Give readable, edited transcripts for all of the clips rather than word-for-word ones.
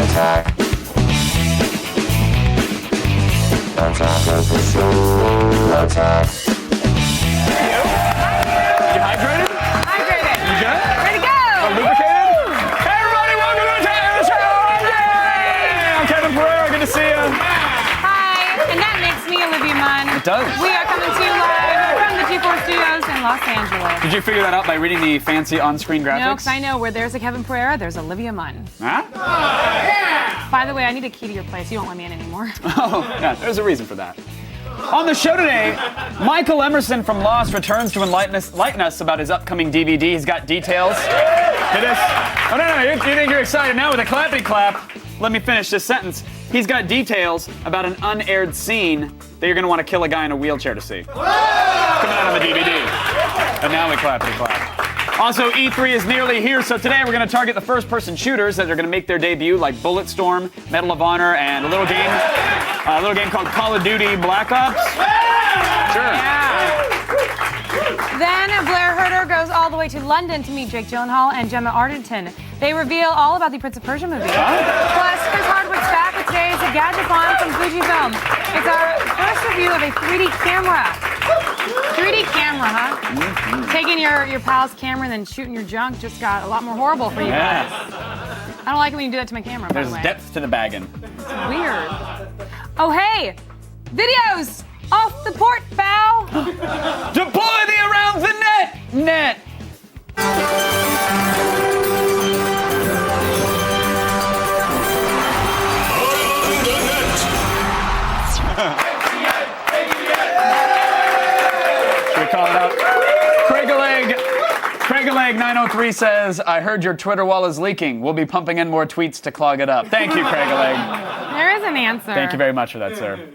Attack. Attack of the show. Attack. You hydrated? Hydrated. You good? Ready to go. Lubricated? Hey everybody, welcome to Attack of the Show! Yay! I'm Kevin Pereira, good to see you. Hi, and that makes me Olivia Munn. It does. We are coming to you live from the G4 Studios in Los Angeles. Did you figure that out by reading the fancy on-screen graphics? No, because I know where there's a Kevin Pereira, there's Olivia Munn. Huh? By the way, I need a key to your place. You won't let me in anymore. Oh, yeah, there's a reason for that. On the show today, Michael Emerson from Lost returns to enlighten us about his upcoming DVD. He's got details. It is. Oh, no, you think you're excited now with a clappity clap. Let me finish this sentence. He's got details about an unaired scene that you're going to want to kill a guy in a wheelchair to see. Coming out on the DVD. And now we clappity clap. Also, E3 is nearly here, so today we're going to target the first-person shooters that are going to make their debut, like Bulletstorm, Medal of Honor, and a little game called Call of Duty Black Ops. Sure. Yeah. Then Blair Herter goes all the way to London to meet Jake Gyllenhaal and Gemma Arterton. They reveal all about the Prince of Persia movie. Plus, Chris Hardwick's back with today's Gadget-Con from Fujifilm. It's our first review of a 3D camera. 3D camera, huh? Mm-hmm. Taking your pal's camera and then shooting your junk just got a lot more horrible for you guys. I don't like it when you do that to my camera, by the There's way. depth to the bagging. It's weird. Oh, hey! Videos! Off the port bow! Deploy the around the net! Should we call it out? Craig-a-leg 903 says, I heard your Twitter wall is leaking. We'll be pumping in more tweets to clog it up. Thank you, Craig-a-leg. There is an answer. Thank you very much for that, sir.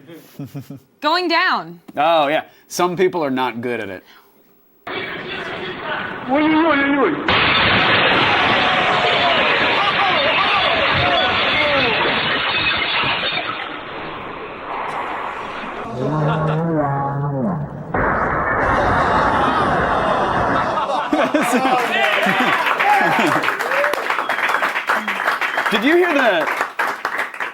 Going down. Oh, yeah. Some people are not good at it. What are you doing? Did you hear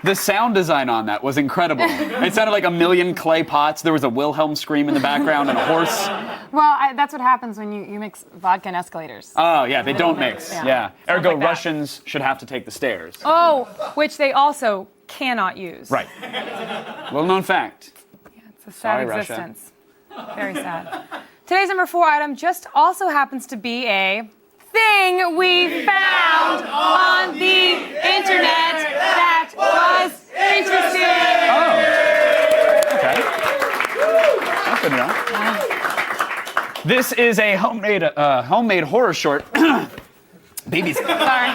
the sound design on that was incredible. It sounded like a million clay pots. There was a Wilhelm scream in the background and a horse. Well, that's what happens when you mix vodka and escalators. Oh, yeah, they don't mix. Yeah. Ergo, like that. Russians should have to take the stairs. Oh, which they also cannot use. Right. Well-known fact. Yeah, it's a sad Sorry, Russia. existence. Very sad. Today's number 4 item just also happens to be a thing we found on the internet that was interesting. Oh. Okay. That's good enough. This is a homemade horror short. Baby's. Sorry.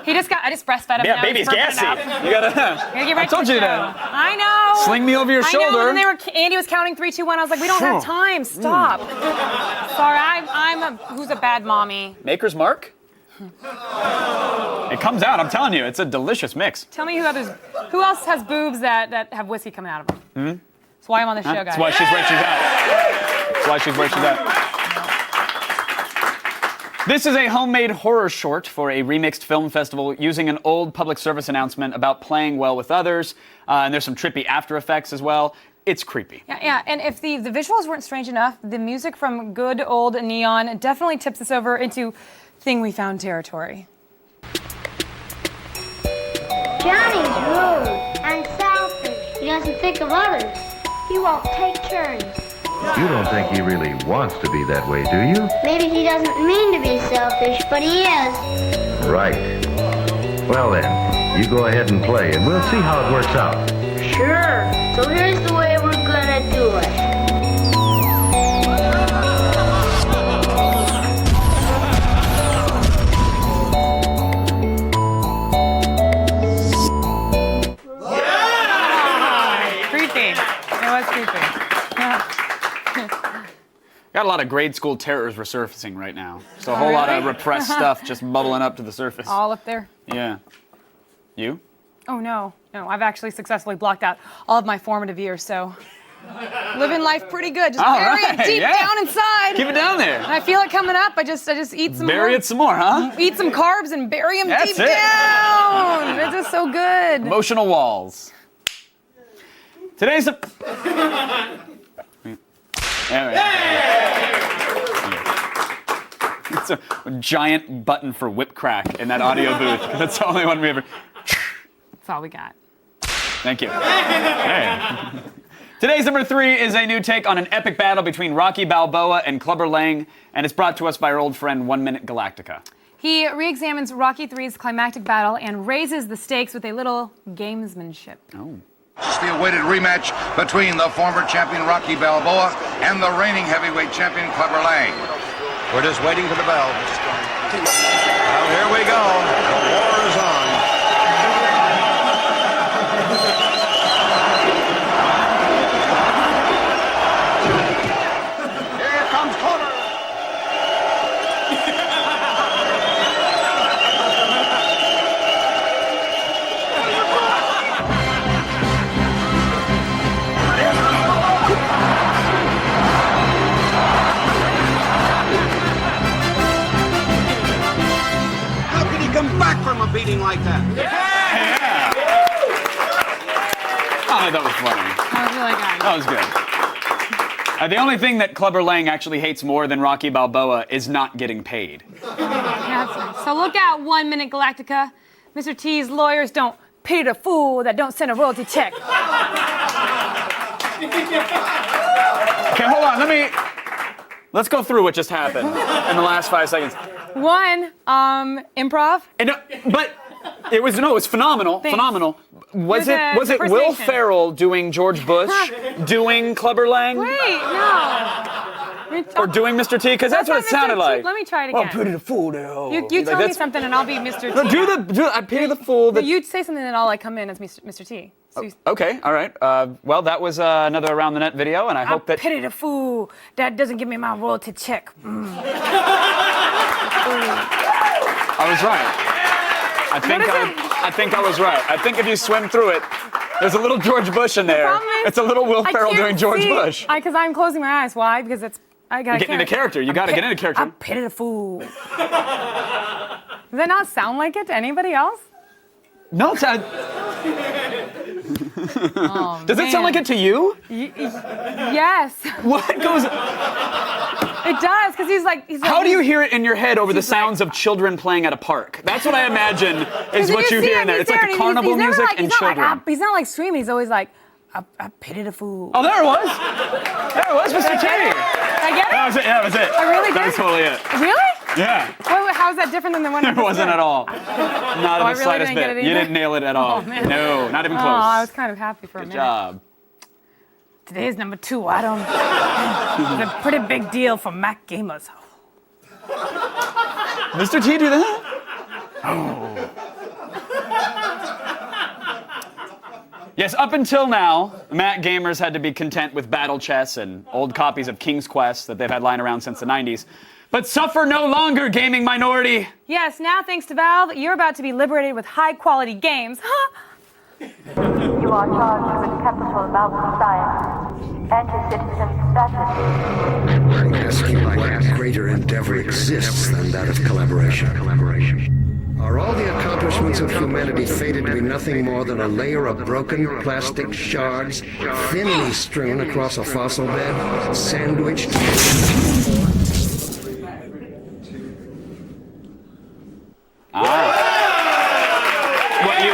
I just breastfed him. Yeah, now baby's he's burping gassy. it up. You gotta. Gotta get right I told to the you show. to. I know. Sling me over your shoulder. I know. And Andy was counting 3, 2, 1. I was like, we don't have time. Stop. Sorry, I'm who's a bad mommy. Maker's Mark? It comes out, I'm telling you, it's a delicious mix. Tell me who else has boobs that have whiskey coming out of them. Mm-hmm. That's why I'm on the show, guys. That's why she's where she's at. That's why she's where she's at. This is a homemade horror short for a remixed film festival using an old public service announcement about playing well with others. And there's some trippy after effects as well. It's creepy. Yeah, and if the visuals weren't strange enough, the music from good old Neon definitely tips us over into thing we found territory. Johnny's rude and selfish. He doesn't think of others. He won't take turns. You don't think he really wants to be that way, do you? Maybe he doesn't mean to be selfish, but he is. Right. Well then, you go ahead and play, and we'll see how it works out. Sure. So here's the way we're gonna do it. Creepy. It was creepy. Got a lot of grade school terrors resurfacing right now. So a whole lot of repressed stuff just bubbling up to the surface. All up there. Yeah. You? Oh, no. I've actually successfully blocked out all of my formative years, so Living life pretty good. Just All bury it right, deep yeah. down inside. Keep it down there. And I feel it coming up. I just eat some Bury more. it some more, huh? Eat some carbs and bury them That's deep it. down. It's just so good. Emotional walls. Today's a... It's a giant button for whip crack in that audio booth. That's the only one we ever... That's all we got. Thank you. Hey. Today's number 3 is a new take on an epic battle between Rocky Balboa and Clubber Lang, and it's brought to us by our old friend 1 Minute Galactica. He re-examines Rocky III's climactic battle and raises the stakes with a little gamesmanship. Oh. It's the awaited rematch between the former champion Rocky Balboa and the reigning heavyweight champion Clubber Lang. We're just waiting for the bell. Well, here we go. The war is on. Here comes Clubber. How can he come back from a beating like that? Oh, that was funny. That was really good. That was good. The only thing that Clubber Lang actually hates more than Rocky Balboa is not getting paid. Yeah, that's right. So look out, 1 Minute Galactica. Mr. T's lawyers don't pity the fool that don't send a royalty check. Okay, hold on. Let's go through what just happened in the last 5 seconds. 1, improv. And, but it was phenomenal. Thanks. Phenomenal. Was it Will impersonation. Ferrell doing George Bush, doing Clubber Lang, Wait, no. or doing Mr. T? Because that's what it not Mr. sounded T. like. Let me try it Oh, again. pity the fool now. You Like, tell me that's- something and I'll be Mr. T. No, do I pity the fool that. You say something and I'll come in as Mr. T. So you, Okay, all right. Well, that was another Around the Net video, and I hope that. pity the fool that doesn't give me my royalty check. I was right. I think I was right. I think if you swim through it, there's a little George Bush in there. problem is, It's a little Will Ferrell doing George Bush. Because I'm closing my eyes. Why? Because I got Get into character. You gotta get into character. I pity the fool. Does that not sound like it to anybody else? No, it's Oh, Does it sound like it to you? Yes, What goes? it does. Because he's like. How do you hear it in your head over the sounds of children playing at a park? That's what I imagine is what you hear in there. It's like a carnival music and children. He's not like screaming. He's always like, I pity the fool. Oh, there it was. There it was, Mr. T. I get it? That was it. Yeah, that was it. I really That did? was totally it. Really? Yeah. How is that different than the one? It wasn't at all. Not I in the really slightest didn't get bit. it You either? didn't nail it at all. man. No, not even Oh, close. I was kind of happy for a Good minute. job. Today's number 2 item. It's a pretty big deal for Mac gamers. Mr. T, do that? Oh. Yes, up until now, Mac gamers had to be content with battle chess and old copies of King's Quest that they've had lying around since the 90s. But suffer no longer, gaming minority. Yes, now thanks to Valve, you're about to be liberated with high-quality games. You are charged with capital about science and your citizen status. I ask you what greater endeavor exists than that of collaboration? Are all the accomplishments of humanity fated to be nothing more than a layer of broken plastic shards thinly strewn across a fossil bed, sandwiched? What you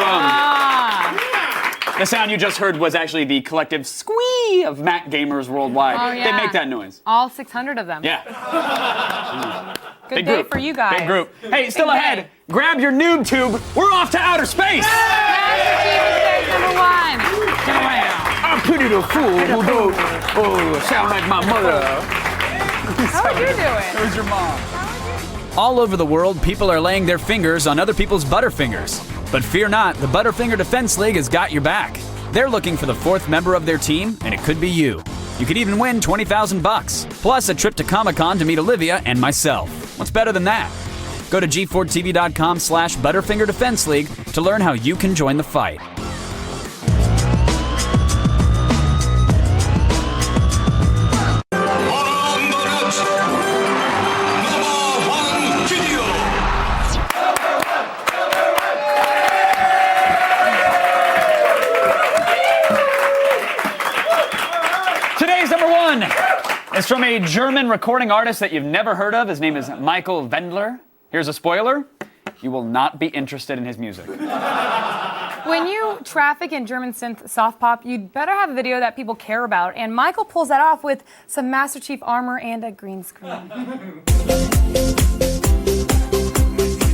The sound you just heard was actually the collective squee of Mac gamers worldwide. Oh, yeah. They make that noise. All 600 of them. Yeah. Good Big day group. for you guys. Big group. Hey, still Big ahead. day. Grab your noob tube. We're off to outer space. Number 1. I'm pretty the fool who don't sound like my mother. How would you do it? Who's your mom? All over the world, people are laying their fingers on other people's Butterfingers. But fear not, the Butterfinger Defense League has got your back. They're looking for the 4th member of their team, and it could be you. You could even win $20,000, plus a trip to Comic-Con to meet Olivia and myself. What's better than that? Go to g4tv.com/Butterfinger Defense League to learn how you can join the fight. from a German recording artist that you've never heard of. His name is Michael Wendler. Here's a spoiler. You will not be interested in his music. When you traffic in German synth soft pop, you'd better have a video that people care about. And Michael pulls that off with some Master Chief armor and a green screen.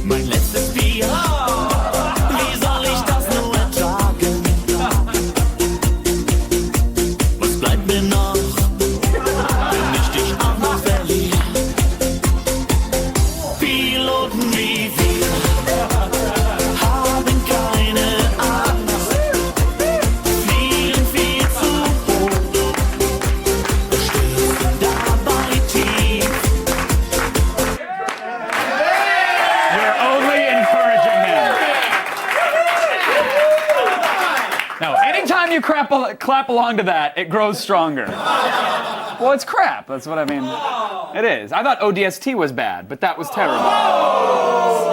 Mein letztes Bier, wie soll ich das nur ertragen? Was bleibt mir noch, wenn ich dich auch noch verliere? Piloten wie wir haben keine Angst, fliegen viel zu hoch, stürzen dabei tief. We're only encouraging him. No, anytime you clap along to that, it grows stronger. Well, it's crap. That's what I mean. It is. I thought ODST was bad, but that was terrible. Oh,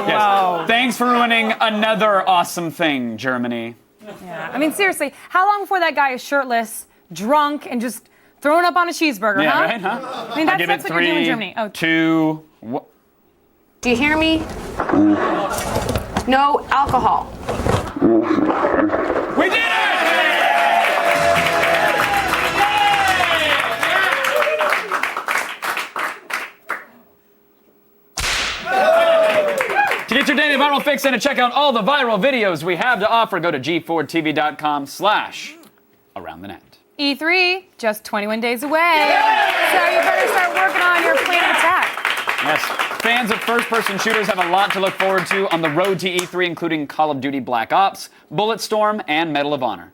Yes. wow. Thanks for ruining another awesome thing, Germany. Yeah. I mean, seriously, how long before that guy is shirtless, drunk, and just thrown up on a cheeseburger, Yeah, huh? right, huh? I mean, that's what you're doing in Germany. Oh, 2, 1. Do you hear me? No alcohol. We did it! To get your daily viral fix and to check out all the viral videos we have to offer, go to g4tv.com/aroundthenet. E3, just 21 days away. So you better start working on your plan of attack. Yes, fans of first-person shooters have a lot to look forward to on the road to E3, including Call of Duty Black Ops, Bulletstorm, and Medal of Honor.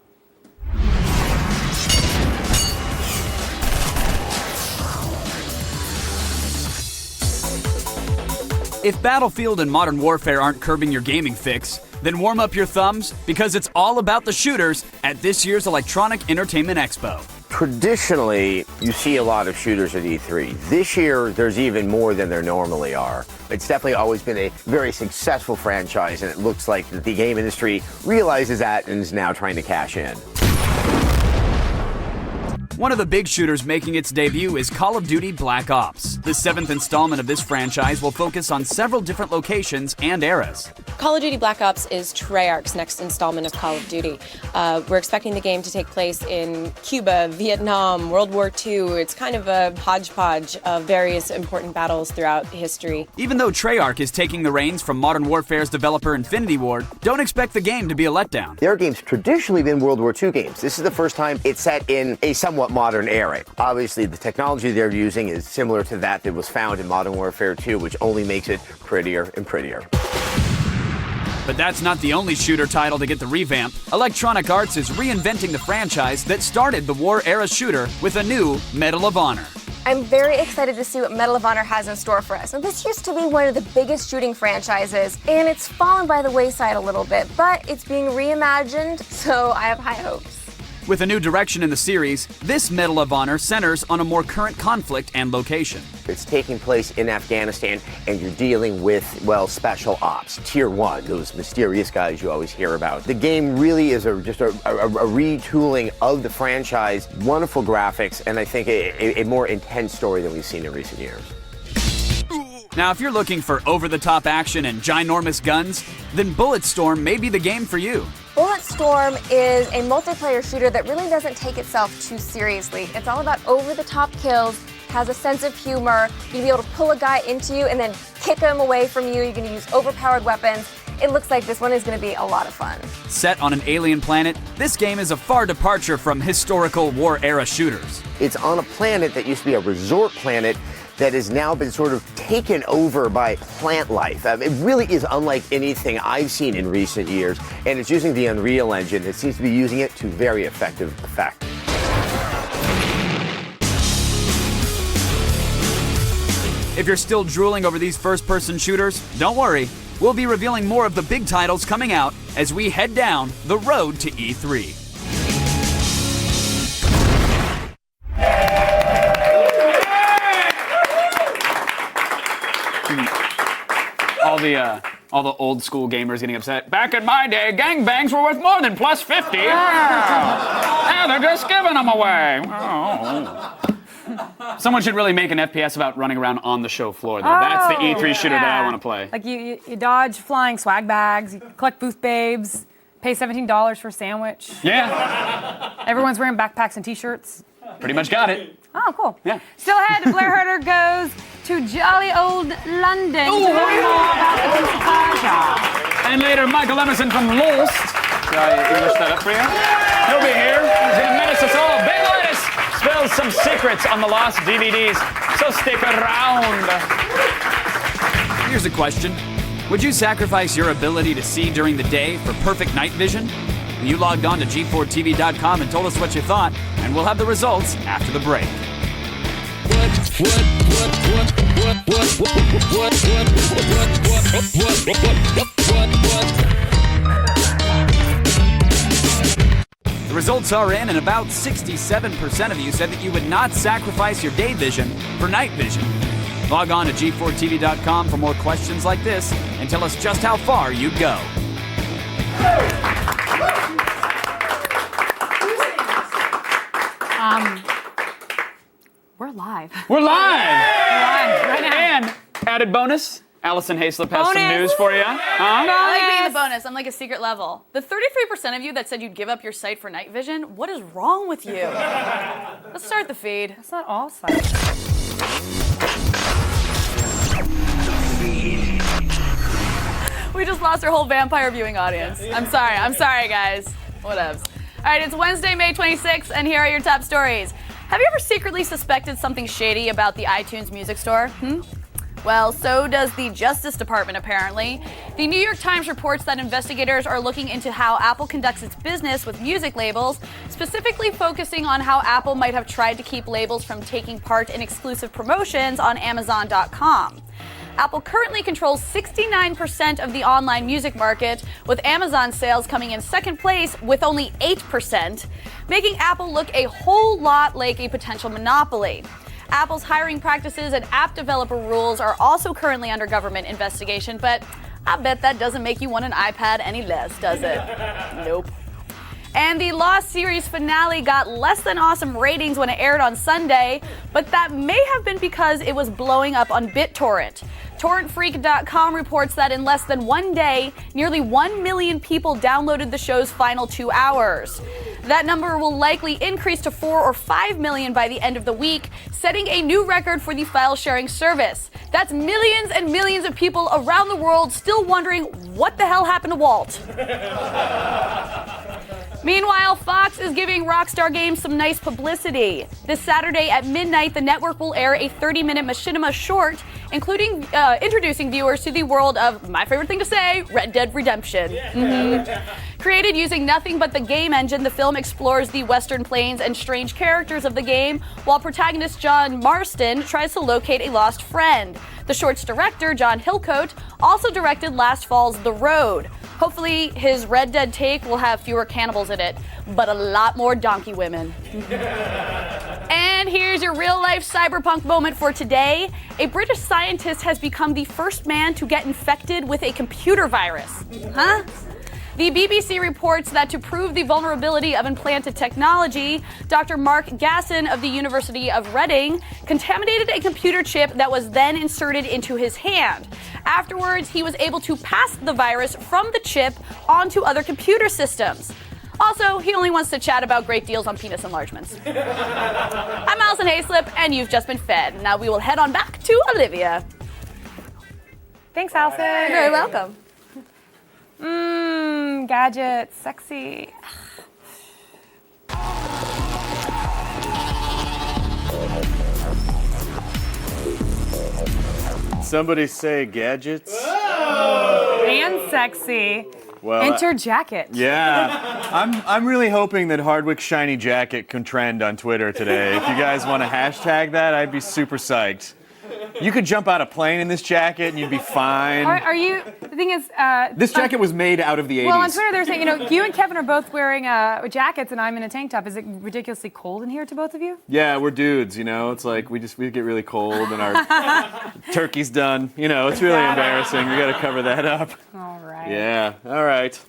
If Battlefield and Modern Warfare aren't curbing your gaming fix, then warm up your thumbs because it's all about the shooters at this year's Electronic Entertainment Expo. Traditionally, you see a lot of shooters at E3. This year, there's even more than there normally are. It's definitely always been a very successful franchise, and it looks like the game industry realizes that and is now trying to cash in. One of the big shooters making its debut is Call of Duty Black Ops. The 7th installment of this franchise will focus on several different locations and eras. Call of Duty Black Ops is Treyarch's next installment of Call of Duty. We're expecting the game to take place in Cuba, Vietnam, World War II. It's kind of a hodgepodge of various important battles throughout history. Even though Treyarch is taking the reins from Modern Warfare's developer Infinity Ward, don't expect the game to be a letdown. Their games traditionally been World War II games. This is the first time it's set in a somewhat modern era. Obviously, the technology they're using is similar to that was found in Modern Warfare 2, which only makes it prettier and prettier. But that's not the only shooter title to get the revamp. Electronic Arts is reinventing the franchise that started the war-era shooter with a new Medal of Honor. I'm very excited to see what Medal of Honor has in store for us. Now, this used to be one of the biggest shooting franchises, and it's fallen by the wayside a little bit, but it's being reimagined, so I have high hopes. With a new direction in the series, this Medal of Honor centers on a more current conflict and location. It's taking place in Afghanistan, and you're dealing with, well, special ops, Tier 1, those mysterious guys you always hear about. The game really is just a retooling of the franchise, wonderful graphics, and I think a more intense story than we've seen in recent years. Now, if you're looking for over-the-top action and ginormous guns, then Bulletstorm may be the game for you. Bulletstorm is a multiplayer shooter that really doesn't take itself too seriously. It's all about over-the-top kills, has a sense of humor. You'll be able to pull a guy into you and then kick him away from you. You're going to use overpowered weapons. It looks like this one is going to be a lot of fun. Set on an alien planet, this game is a far departure from historical war-era shooters. It's on a planet that used to be a resort planet that has now been sort of taken over by plant life. It really is unlike anything I've seen in recent years, and it's using the Unreal Engine. It seems to be using it to very effective effect. If you're still drooling over these first-person shooters, don't worry. We'll be revealing more of the big titles coming out as we head down the road to E3. All the old school gamers getting upset. Back in my day, gangbangs were worth more than plus 50. Now they're just giving them away. Oh. Someone should really make an FPS about running around on the show floor, though. That's the E3 shooter that I want to play. Like you dodge flying swag bags, you collect booth babes, pay $17 for a sandwich. Yeah. Everyone's wearing backpacks and t-shirts. Pretty much got it. Oh, cool. Yeah. Still ahead, Blair Herter goes to jolly old London to learn more about the Prince of Persia. And later, Michael Emerson from Lost. Should I English that up for you? He'll be here. He's going to menace us all. Big Linus spills some secrets on the Lost DVDs, so stick around. Here's a question. Would you sacrifice your ability to see during the day for perfect night vision? You logged on to G4TV.com and told us what you thought, and we'll have the results after the break. The results are in, and about 67% of you said that you would not sacrifice your day vision for night vision. Log on to G4TV.com for more questions like this and tell us just how far you'd go. We're live. We're live! We're live right now. And added bonus, Allison Hayslip has some news for you. I like being the bonus. I'm like a secret level. The 33% of you that said you'd give up your sight for night vision, what is wrong with you? Let's start the feed. That's not all sight. We just lost our whole vampire viewing audience. I'm sorry, guys. Whatevs. All right, it's Wednesday, May 26th, and here are your top stories. Have you ever secretly suspected something shady about the iTunes Music Store? Well, so does the Justice Department, apparently. The New York Times reports that investigators are looking into how Apple conducts its business with music labels, specifically focusing on how Apple might have tried to keep labels from taking part in exclusive promotions on Amazon.com. Apple currently controls 69% of the online music market, with Amazon sales coming in second place with only 8%, making Apple look a whole lot like a potential monopoly. Apple's hiring practices and app developer rules are also currently under government investigation, but I bet that doesn't make you want an iPad any less, does it? Nope. And the Lost series finale got less than awesome ratings when it aired on Sunday, but that may have been because it was blowing up on BitTorrent. TorrentFreak.com reports that in less than one day, nearly 1 million people downloaded the show's final 2 hours. That number will likely increase to 4 or 5 million by the end of the week, setting a new record for the file-sharing service. That's millions and millions of people around the world still wondering what the hell happened to Walt. Meanwhile, Fox is giving Rockstar Games some nice publicity. This Saturday at midnight, the network will air a 30-minute machinima short, including introducing viewers to the world of, my favorite thing to say, Red Dead Redemption. Created using nothing but the game engine, the film explores the Western plains and strange characters of the game, while protagonist John Marston tries to locate a lost friend. The short's director, John Hillcoat, also directed last fall's The Road. Hopefully, his Red Dead take will have fewer cannibals in it, but a lot more donkey women. And here's your real-life cyberpunk moment for today. A British scientist has become the first man to get infected with a computer virus. Huh? The BBC reports that to prove the vulnerability of implanted technology, Dr. Mark Gasson of the University of Reading contaminated a computer chip that was then inserted into his hand. Afterwards, he was able to pass the virus from the chip onto other computer systems. Also, he only wants to chat about great deals on penis enlargements. I'm Allison Hayslip, and you've just been fed. Now we will head on back to Olivia. Thanks, Allison. You're very welcome. Gadgets, sexy. Somebody say gadgets. And sexy. Well, enter jacket. Yeah, I'm really hoping that Hardwick's shiny jacket can trend on Twitter today. If you guys want to hashtag that, I'd be super psyched. You could jump out a plane in this jacket and you'd be fine. Are you, the thing is... this jacket was made out of the 80s. Well, on Twitter they're saying, you and Kevin are both wearing jackets and I'm in a tank top. Is it ridiculously cold in here to both of you? Yeah, we're dudes, it's like we get really cold and our turkey's done. It's really embarrassing. We gotta cover that up. All right. Yeah, all right.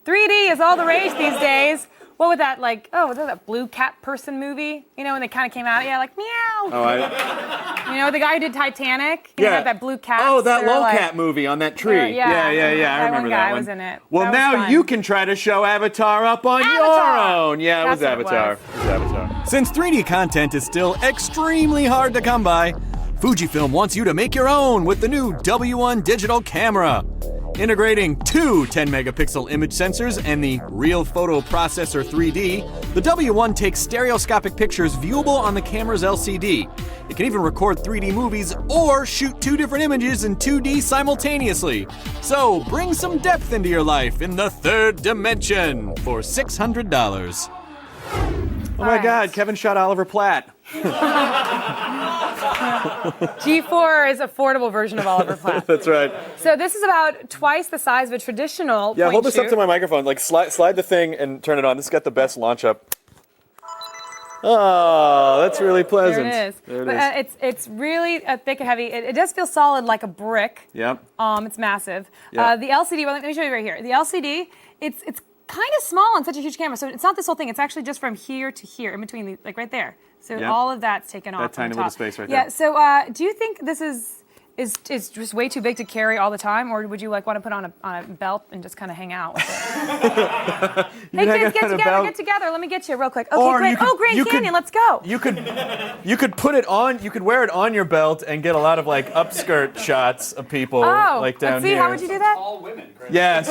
3D is all the rage these days. what was that like? Oh, was that blue cat person movie? You know, when they kind of came out, yeah, like meow. Oh, you know, the guy who did Titanic. He had that blue cat. Oh, that lolcat movie on that tree. Yeah, I remember that one. Was in it. Well, now you can try to show Avatar up on your own. Yeah, it was Avatar. It was Avatar. Since 3D content is still extremely hard to come by, Fujifilm wants you to make your own with the new W1 digital camera. Integrating two 10-megapixel image sensors and the Real Photo Processor 3D, the W1 takes stereoscopic pictures viewable on the camera's LCD. It can even record 3D movies or shoot two different images in 2D simultaneously. So bring some depth into your life in the third dimension for $600. Oh my God, Kevin shot Oliver Platt. G4 is affordable version of Oliver Platt. That's right. So this is about twice the size of a traditional Yeah, point hold this shoot. up to my microphone. Like slide the thing and turn it on. This has got the best launch up. Oh, that's really pleasant. There it is. There it But, is. it's really thick and heavy. It does feel solid like a brick. Yep. It's massive. Yep. The LCD, well, let me show you right here. The LCD, it's kind of small on such a huge camera. So it's not this whole thing. It's actually just from here to here, in between, like right there. So Yep. all of that's taken off. That tiny on top. little space right Yeah. there. So do you think this is just way too big to carry all the time, or would you like want to put on a belt and just kind of hang out with it? Hey kids, get together. Let me get you real quick. Okay, Or great. you could- Oh, Grand you could- Canyon, let's go. You could put it on. You could wear it on your belt and get a lot of like upskirt shots of people Oh, like down let's see. here. How would you do that? All women. Yeah.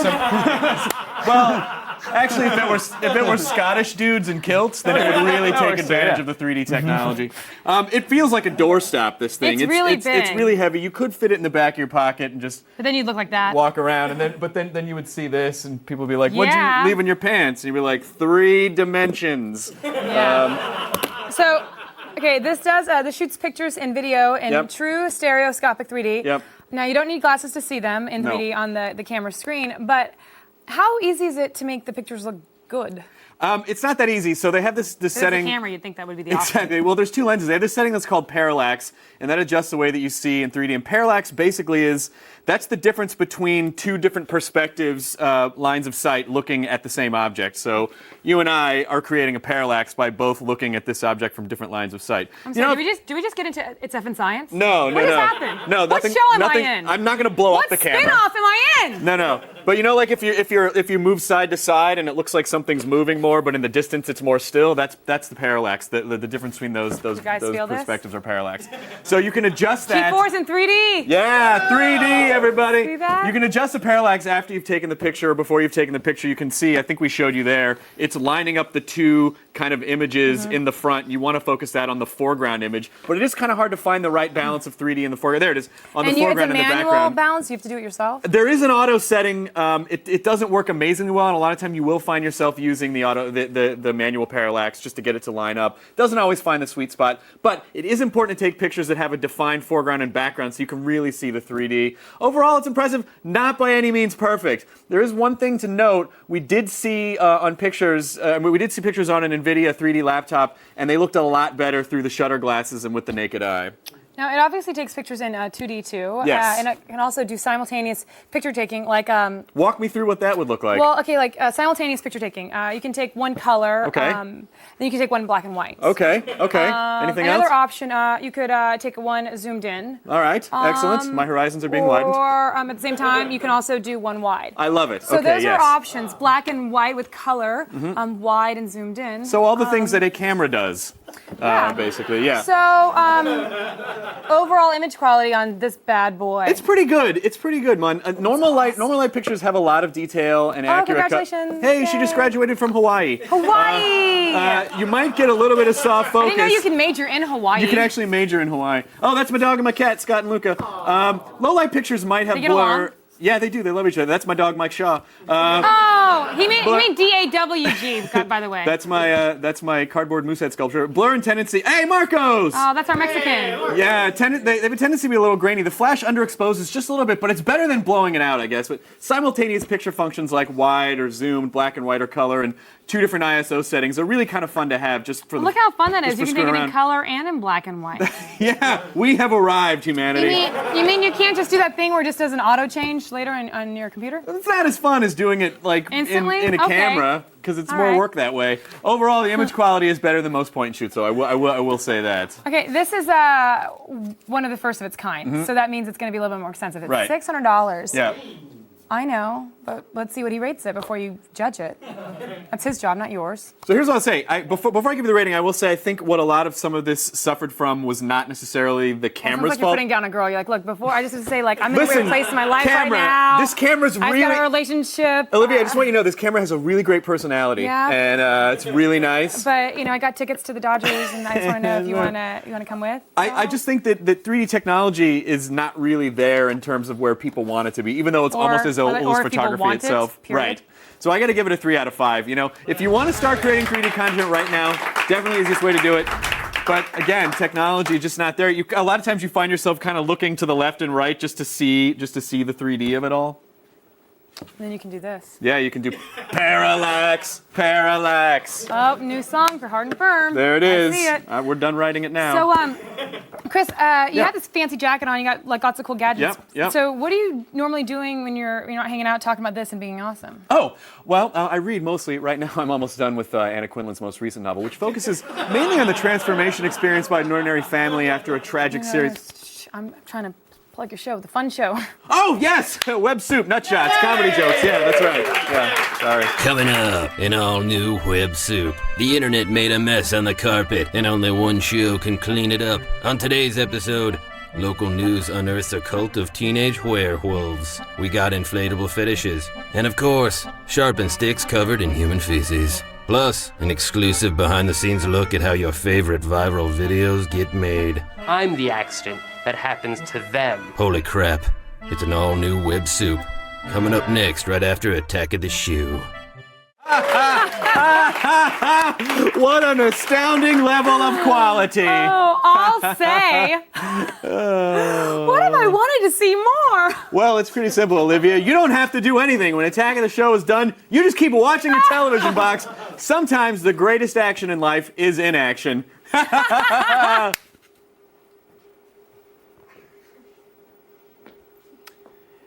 Well, actually, if it were Scottish dudes in kilts, then it would really take advantage of the 3D technology. It feels like a doorstop. This thing. It's really It's big. really heavy. You could fit it in the back of your pocket and just But then you'd look like that. walk around, and then you would see this, and people would be like, "What'd Yeah. you leave in your pants?" And you'd be like, 3 dimensions. So, okay, this shoots pictures and video in Yep. true stereoscopic 3D. Yep. Now, you don't need glasses to see them in No. 3D on the camera screen, but how easy is it to make the pictures look good? It's not that easy. So they have this If setting. it's a camera, you'd think that would be the option. Exactly. Well, there's two lenses. They have this setting that's called parallax, and that adjusts the way that you see in 3D. And parallax basically that's the difference between two different perspectives, lines of sight looking at the same object. So you and I are creating a parallax by both looking at this object from different lines of sight. I'm sorry, do we just get into It's F in Science? No. What just happened? No, What nothing. show am nothing, I in? I'm not going to blow What up the camera. spin-off am I in? No. But you know, like if you move side to side and it looks like something's moving more, but in the distance it's more still. That's the parallax. The difference between those guys feel this? perspectives are parallax. So you can adjust that. G4's in 3D. Yeah, 3D, everybody. See that? You can adjust the parallax after you've taken the picture or before you've taken the picture. You can see, I think we showed you there, it's lining up the two kind of images in the front. You want to focus that on the foreground image, but it is kind of hard to find the right balance of 3D in the foreground. There it is, on the foreground and the it's a manual background. balance. You have to do it yourself. There is an auto setting. It doesn't work amazingly well, and a lot of time you will find yourself using the manual parallax just to get it to line up. Doesn't always find the sweet spot, but it is important to take pictures that have a defined foreground and background so you can really see the 3D. Overall, it's impressive. Not by any means perfect. There is one thing to note. We did see on pictures. We did see pictures on an NVIDIA 3D laptop, and they looked a lot better through the shutter glasses and with the naked eye. Now, it obviously takes pictures in 2D too. Yes. And it can also do simultaneous picture taking, like Walk me through what that would look like. well, okay, like simultaneous picture taking. You can take one color. Okay. Then you can take one black and white. Okay. Anything else? Another option, you could take one zoomed in. All right. Excellent. My horizons are being widened. Or at the same time, you can also do one wide. I love it. So okay, those yes. are options: black and white with color, wide and zoomed in. So all the things that a camera does, basically, yeah. So overall image quality on this bad boy. It's pretty good. It's pretty good, man. Normal light pictures have a lot of detail and accurate. Congratulations! Hey, she just graduated from Hawaii. Hawaii. You might get a little bit of soft I focus. didn't know you can major in Hawaii. You can actually major in Hawaii. Oh, that's my dog and my cat, Scott and Luca. Low light pictures might have They get blur. along? Yeah, they do. They love each other. That's my dog, Mike Shaw. You mean DAWG, by the way. That's my cardboard moosehead sculpture. Blur and tendency. Hey, Marcos! Oh, that's our Mexican. Yeah, they have a tendency to be a little grainy. The flash underexposes just a little bit, but it's better than blowing it out, I guess. But simultaneous picture functions like wide or zoomed, black and white or color, and 2 different ISO settings. They're really kind of fun to have just for the. Look how fun that is. just You for can take it screwing in around. color and in black and white. Yeah, we have arrived, humanity. You mean you can't just do that thing where it just does an auto change later on your computer? It's not as fun as doing it like Instantly? in a Okay. camera because it's All more right. work that way. Overall, the image quality is better than most point and shoots, so I will say that. Okay, this is one of the first of its kind, Mhm. so that means it's going to be a little bit more expensive. It's Right. $600. Yeah. I know, but let's see what he rates it before you judge it. That's his job, not yours. So here's what I'll say. Before I give you the rating, I will say I think what a lot of some of this suffered from was not necessarily the Sounds camera's like you're fault. putting down a girl. You're like, look, before I just have to say, like, I'm in a Listen, weird place in my life camera, right now. this camera's I've really- got a relationship. Olivia, I just want you to know this camera has a really great personality, Yeah. and it's really nice. But I got tickets to the Dodgers, and I just want to know if you want to come with. I just think that 3D technology is not really there in terms of where people want it to be, even though it's almost as old as or if people photography want it, itself. period. Right. So I got to give it a 3 out of 5. If you want to start creating 3D content right now, definitely the easiest way to do it. But again, technology just not there. A lot of times you find yourself kind of looking to the left and right just to see the 3D of it all. Then you can do this. Yeah, you can do parallax. Oh, new song for Hard and Firm. There it is. I see it. We're done writing it now. So, Chris, you Yeah. have this fancy jacket on. You got like lots of cool gadgets. Yep. So, what are you normally doing when you're not hanging out talking about this and being awesome? Oh, well, I read mostly. Right now, I'm almost done with Anna Quinlan's most recent novel, which focuses mainly on the transformation experienced by an ordinary family after a tragic series. I'm trying to plug your show, the fun show. Oh, yes! Web Soup, Nutshots, comedy jokes. Yeah, that's right. Yeah, sorry. Coming up, an all-new Web Soup. The internet made a mess on the carpet, and only one show can clean it up. On today's episode, local news unearths a cult of teenage werewolves. We got inflatable fetishes. And of course, sharpened sticks covered in human feces. Plus, an exclusive behind-the-scenes look at how your favorite viral videos get made. I'm the accident that happens to them. Holy crap, it's an all-new Web Soup. Coming up next, right after Attack of the Shoe. What an astounding level of quality. Oh, I'll say. What if I wanted to see more? Well, it's pretty simple, Olivia. You don't have to do anything. When Attack of the Show is done, you just keep watching your television box. Sometimes the greatest action in life is inaction.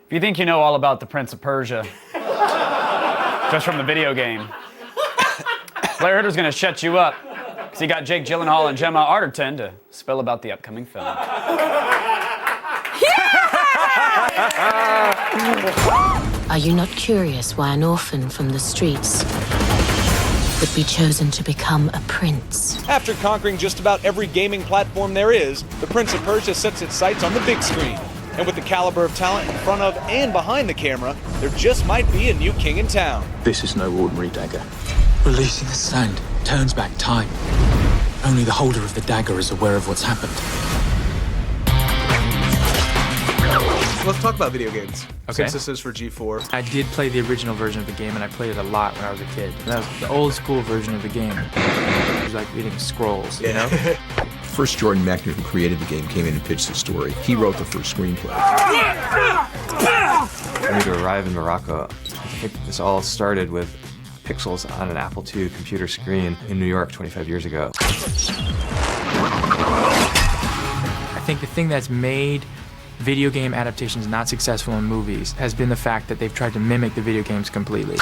If you think you know all about the Prince of Persia, just from the video game, Blair Herter's going to shut you up, because he got Jake Gyllenhaal and Gemma Arterton to spill about the upcoming film. Are you not curious why an orphan from the streets would be chosen to become a prince? After conquering just about every gaming platform there is, the Prince of Persia sets its sights on the big screen. And with the caliber of talent in front of and behind the camera, there just might be a new king in town. This is no ordinary dagger. Releasing the sand turns back time. Only the holder of the dagger is aware of what's happened. Let's talk about video games. Okay. Since this is for G4. I did play the original version of the game, and I played it a lot when I was a kid. That was the old school version of the game. It was like reading scrolls, you know? First Jordan Mechner, who created the game, came in and pitched the story. He wrote the first screenplay. For me to arrive in Morocco, I think this all started with pixels on an Apple II computer screen in New York 25 years ago. I think the thing that's made video game adaptations not successful in movies has been the fact that they've tried to mimic the video games completely.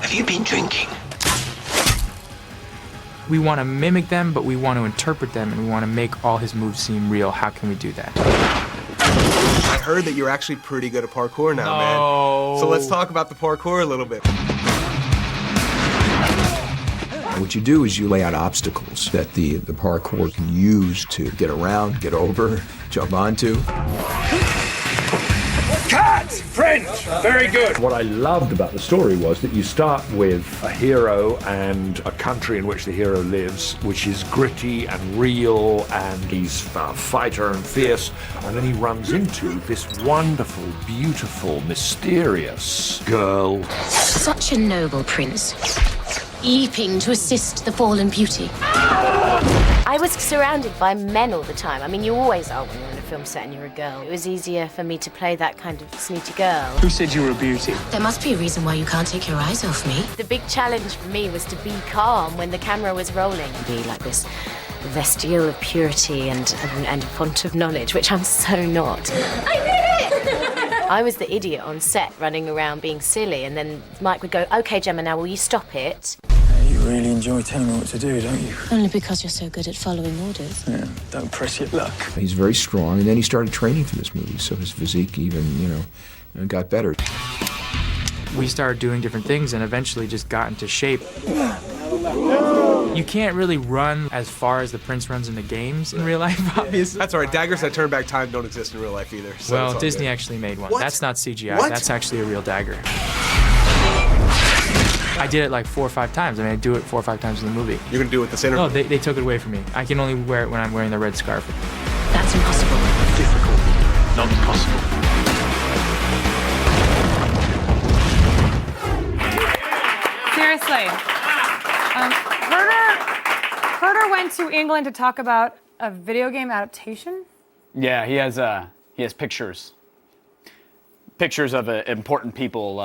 Have you been drinking? We want to mimic them, but we want to interpret them, and we want to make all his moves seem real. How can we do that? I heard that you're actually pretty good at parkour now, man. So let's talk about the parkour a little bit. What you do is you lay out obstacles that the parkour can use to get around, get over, jump onto. Cut! French! Very good. What I loved about the story was that you start with a hero and a country in which the hero lives, which is gritty and real, and he's a fighter and fierce, and then he runs into this wonderful, beautiful, mysterious girl. Such a noble prince, leaping to assist the fallen beauty. I was surrounded by men all the time. I mean, you always are when you're in a film set and you're a girl. It was easier for me to play that kind of snooty girl. Who said you were a beauty? There must be a reason why you can't take your eyes off me. The big challenge for me was to be calm when the camera was rolling. Be like this vestibule of purity and font of knowledge, which I'm so not. I did it! I was the idiot on set running around being silly, and then Mike would go, "Okay, Gemma, now will you stop it?" You really enjoy telling me what to do, don't you? Only because you're so good at following orders. Yeah, don't press your luck. He's very strong, and then he started training for this movie, so his physique even, got better. We started doing different things and eventually just got into shape. You can't really run as far as the Prince runs in the games in real life, obviously. That's all right. Daggers that turn back time don't exist in real life either. So Well, it's all Disney good. actually made one. What? That's not CGI. What? That's actually a real dagger. I did it like 4 or 5 times. I mean, I do it 4 or 5 times in the movie. You're gonna do it with the center? No, they took it away from me. I can only wear it when I'm wearing the red scarf. That's impossible. Difficult, not impossible. Seriously. Herder went to England to talk about a video game adaptation. Yeah, he has pictures. Pictures of important people,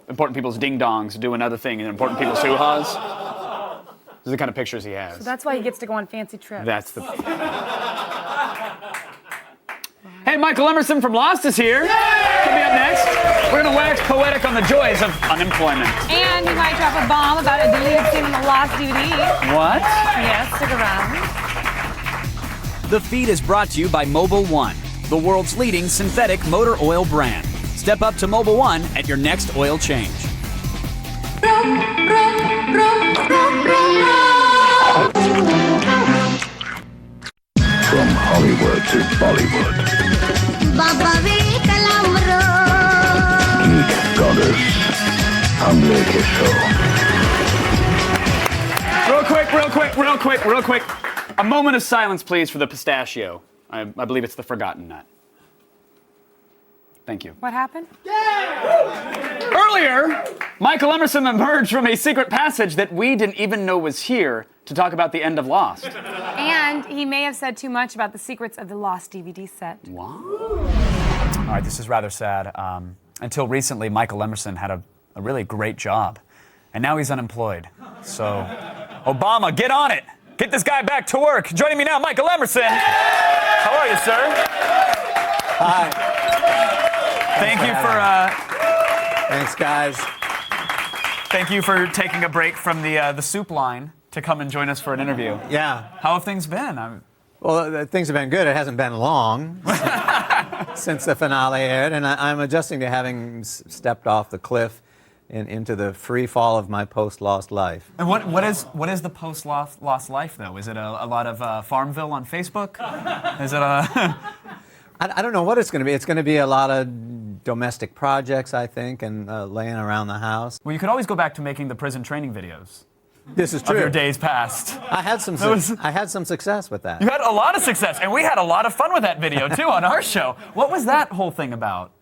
important people's ding-dongs doing other things and important people's hoo-has. Those are the kind of pictures he has. So that's why he gets to go on fancy trips. That's the... Hey, Michael Emerson from Lost is here. He'll be up next. We're going to wax poetic on the joys of unemployment. And he might drop a bomb about a deleted scene in the Lost DVD. What? Yes, stick around. The feed is brought to you by Mobil 1, the world's leading synthetic motor oil brand. Step up to Mobil 1 at your next oil change. From Hollywood to Bollywood, Geek Goddess, Hamle ke show. Real quick. A moment of silence, please, for the pistachio. I believe it's the forgotten nut. Thank you. What happened? Earlier, Michael Emerson emerged from a secret passage that we didn't even know was here to talk about the end of Lost. And he may have said too much about the secrets of the Lost DVD set. Wow. All right, this is rather sad. Until recently, Michael Emerson had a really great job, and now he's unemployed. So, Obama, get on it. Get this guy back to work. Joining me now, Michael Emerson. How are you, sir? Hi. Thank you for... Thanks, guys. Thank you for taking a break from the soup line to come and join us for an interview. Yeah. How have things been? Well, things have been good. It hasn't been long since the finale aired, and I'm adjusting to having stepped off the cliff into the free fall of my post-Lost life. And what is the post-Lost life, though? Is it a lot of Farmville on Facebook? Is it a... I don't know what it's going to be. It's going to be a lot of domestic projects, I think, and laying around the house. Well, you could always go back to making the prison training videos. This is true. Of your days past. I had some success with that. You had a lot of success, and we had a lot of fun with that video, too, on our show. What was that whole thing about?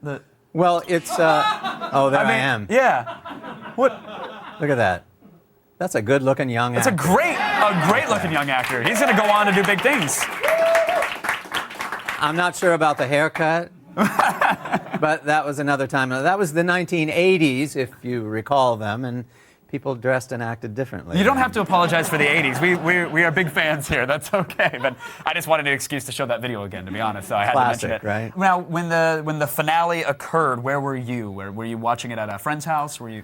Well, it's... oh, there I am. Yeah. What? Look at that. That's a good-looking young actor. That's a great-looking young actor. He's going to go on to do big things. I'm not sure about the haircut, but that was another time. That was the 1980s, if you recall them, and people dressed and acted differently. You don't have to apologize for the 80s. We are big fans here. That's okay. But I just wanted an excuse to show that video again, to be honest. So I had Classic, to mention it. right? Now, when the finale occurred, where were you? Were you watching it at a friend's house? Were you?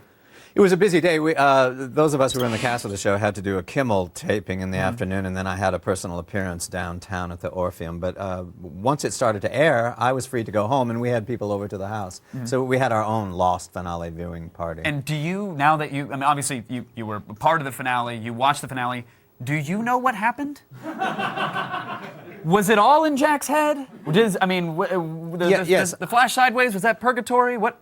It was a busy day. Those of us who were in the cast of the show had to do a Kimmel taping in the afternoon, and then I had a personal appearance downtown at the Orpheum. But once it started to air, I was free to go home, and we had people over to the house. So we had our own Lost finale viewing party. And do you, now that you, I mean, obviously you were part of the finale, you watched the finale, do you know what happened? Was it all in Jack's head? Yes. The flash sideways, was that purgatory? What?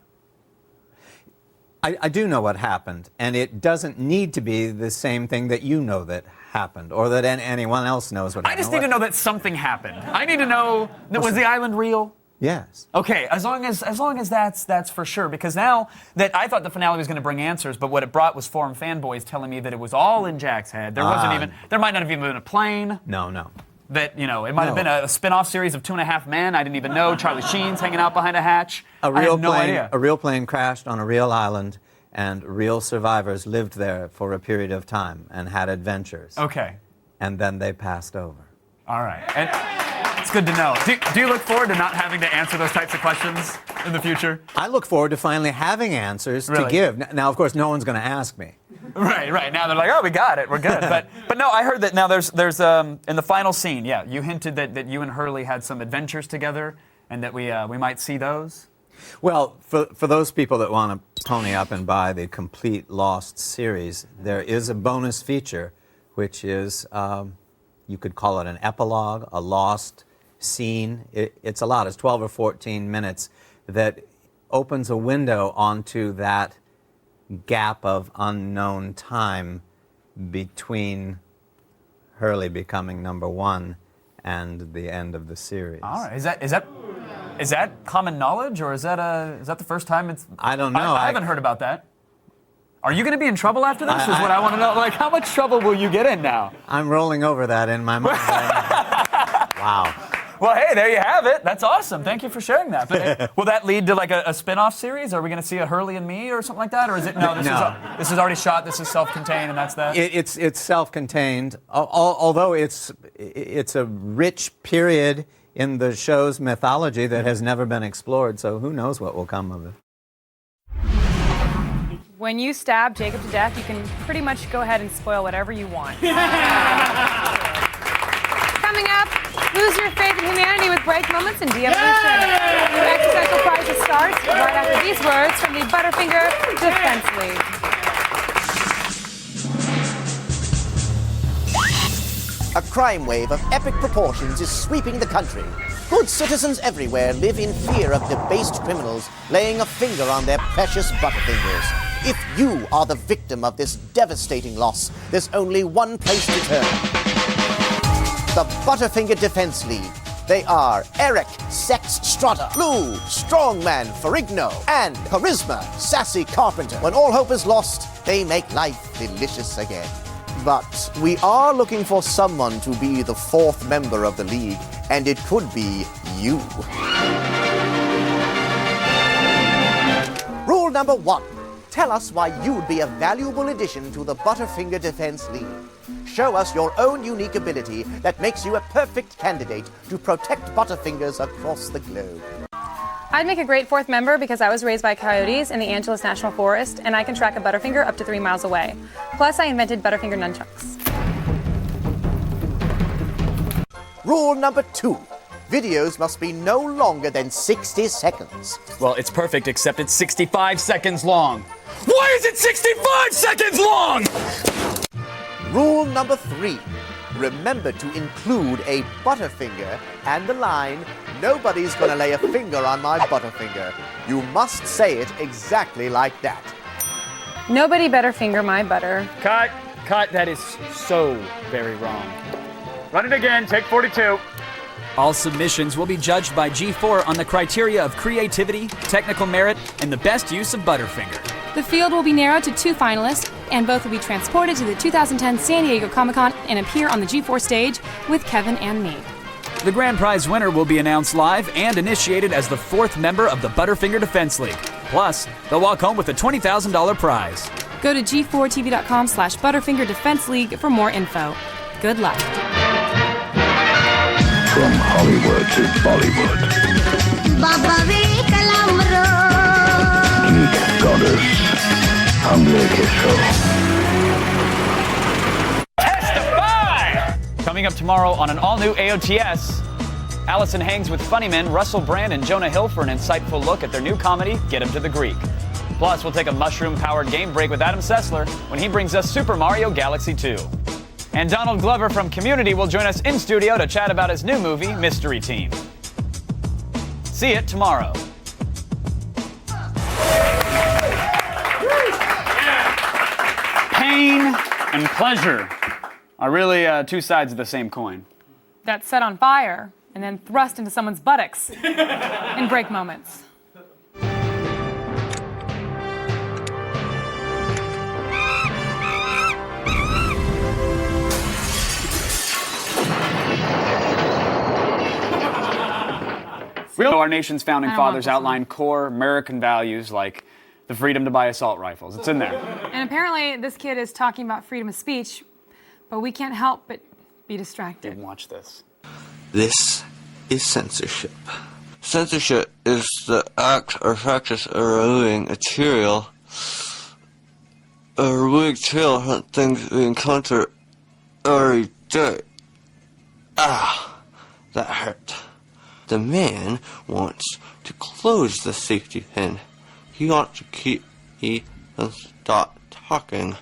I do know what happened, and it doesn't need to be the same thing that you know that happened, or that anyone else knows what happened. I just need to know that something happened. I need to know, was the island real? Yes. Okay, as long as that's for sure, because now that I thought the finale was going to bring answers, but what it brought was forum fanboys telling me that it was all in Jack's head. There might not have even been a plane. No. That, it might have been a spin-off series of 2.5 Men. I didn't even know. Charlie Sheen's hanging out behind a hatch. I had no idea. A real plane crashed on a real island, and real survivors lived there for a period of time and had adventures. Okay. And then they passed over. All right. And it's good to know. Do you look forward to not having to answer those types of questions in the future? I look forward to finally having answers to give. Now, of course, no one's going to ask me. Right. Now they're like, oh, we got it. We're good. But no, I heard that now there's in the final scene, yeah, you hinted that you and Hurley had some adventures together and that we might see those. Well, for those people that want to pony up and buy the complete Lost series, there is a bonus feature, which is, you could call it an epilogue, a Lost scene. It's a lot. It's 12 or 14 minutes that opens a window onto that gap of unknown time between Hurley becoming #1 and the end of the series. All right. Is that common knowledge, or is that the first time it's? I don't know. I haven't heard about that. Are you going to be in trouble after this? Is what I want to know. Like, how much trouble will you get in now? I'm rolling over that in my mind right now. Wow. Well, hey, there you have it. That's awesome. Thank you for sharing that. But will that lead to like a spin-off series? Are we going to see a Hurley and Me or something like that? Or is it this is already shot, this is self-contained, and that's that? It's self-contained, although it's a rich period in the show's mythology that has never been explored, so who knows what will come of it. When you stab Jacob to death, you can pretty much go ahead and spoil whatever you want. Coming up, Lose Your Faith in Humanity with Break Moments and De-Evolution. Your existential crisis starts right after these words from the Butterfinger Defense League. A crime wave of epic proportions is sweeping the country. Good citizens everywhere live in fear of debased criminals laying a finger on their precious Butterfingers. If you are the victim of this devastating loss, there's only one place to turn. The Butterfinger Defense League. They are Eric, Sex Strutter, Lou, Strongman Ferrigno, and Charisma, Sassy Carpenter. When all hope is lost, they make life delicious again. But we are looking for someone to be the 4th member of the league, and it could be you. Rule number 1. Tell us why you'd be a valuable addition to the Butterfinger Defense League. Show us your own unique ability that makes you a perfect candidate to protect Butterfingers across the globe. I'd make a great 4th member because I was raised by coyotes in the Angeles National Forest, and I can track a Butterfinger up to 3 miles away. Plus, I invented Butterfinger nunchucks. Rule number 2. Videos must be no longer than 60 seconds. Well, it's perfect, except it's 65 seconds long. Why is it 65 seconds long? Rule number 3. Remember to include a Butterfinger and the line, "Nobody's gonna lay a finger on my Butterfinger." You must say it exactly like that. Nobody better finger my butter. Cut. That is so very wrong. Run it again. Take 42. All submissions will be judged by G4 on the criteria of creativity, technical merit, and the best use of Butterfinger. The field will be narrowed to 2 finalists, and both will be transported to the 2010 San Diego Comic-Con and appear on the G4 stage with Kevin and me. The grand prize winner will be announced live and initiated as the 4th member of the Butterfinger Defense League. Plus, they'll walk home with a $20,000 prize. Go to g4tv.com/Butterfinger Defense League for more info. Good luck. From Hollywood to Bollywood. Geek Goddess. Humble Show. Testify! Coming up tomorrow on an all-new AOTS, Allison hangs with funny men Russell Brand and Jonah Hill for an insightful look at their new comedy, Get 'Em to the Greek. Plus, we'll take a mushroom-powered game break with Adam Sessler when he brings us Super Mario Galaxy 2. And Donald Glover from Community will join us in studio to chat about his new movie, Mystery Team. See it tomorrow. Pain and pleasure are really 2 sides of the same coin. That's set on fire and then thrust into someone's buttocks in break moments. Our nation's founding fathers outlined core American values like the freedom to buy assault rifles. It's in there. And apparently this kid is talking about freedom of speech, but we can't help but be distracted. Watch this. This is censorship. Censorship is the act or practice of removing material from things we encounter every day. Ah, that hurt. The man wants to close the safety pin. He wants to keep me and stop talking.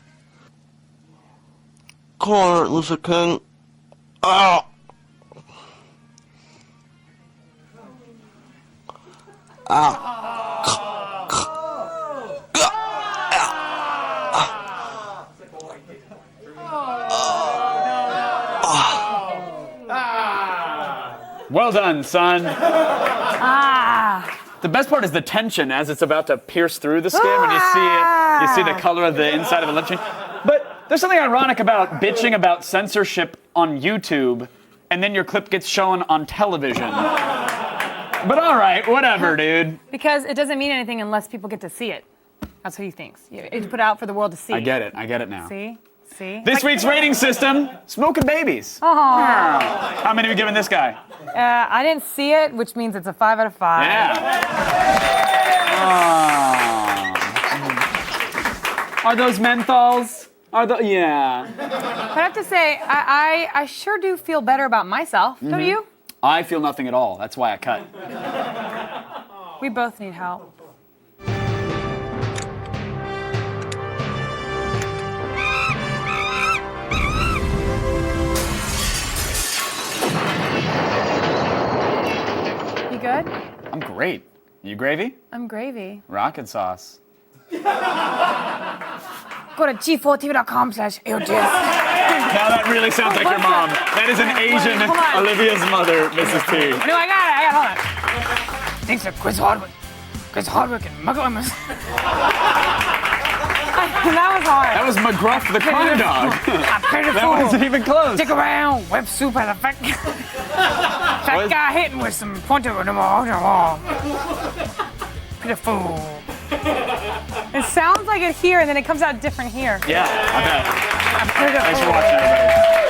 Come on, Martin Luther King. Ah! Well done, son. The best part is the tension as it's about to pierce through the skin when you see it. You see the color of the inside of a lip chain. But there's something ironic about bitching about censorship on YouTube, and then your clip gets shown on television. But all right, whatever, dude. Because it doesn't mean anything unless people get to see it. That's what he thinks. You put it out for the world to see. I get it now. See? This week's rating system, smoking babies. Oh. How many have you given this guy? I didn't see it, which means it's a 5 out of 5. Yeah. Are those menthols? Yeah. But I have to say, I sure do feel better about myself. Don't you? I feel nothing at all. That's why I cut. We both need help. You good? I'm great. You gravy? I'm gravy. Rocket sauce. Go to g4tv.com/AOTS. Now that really sounds like your mom. That is an Asian Olivia's mother, Mrs. T. No, I got it. Hold on. Thanks to Chris Hardwick. Chris Hardwick and Michael Emerson. That was hard. That was McGruff the crime dog. That wasn't even close. Stick around. Web soup has a fat guy hitting with some pointer on the wall. Pitiful. It sounds like it here, and then it comes out different here. Yeah, I bet. Pitiful. Thanks for watching, everybody.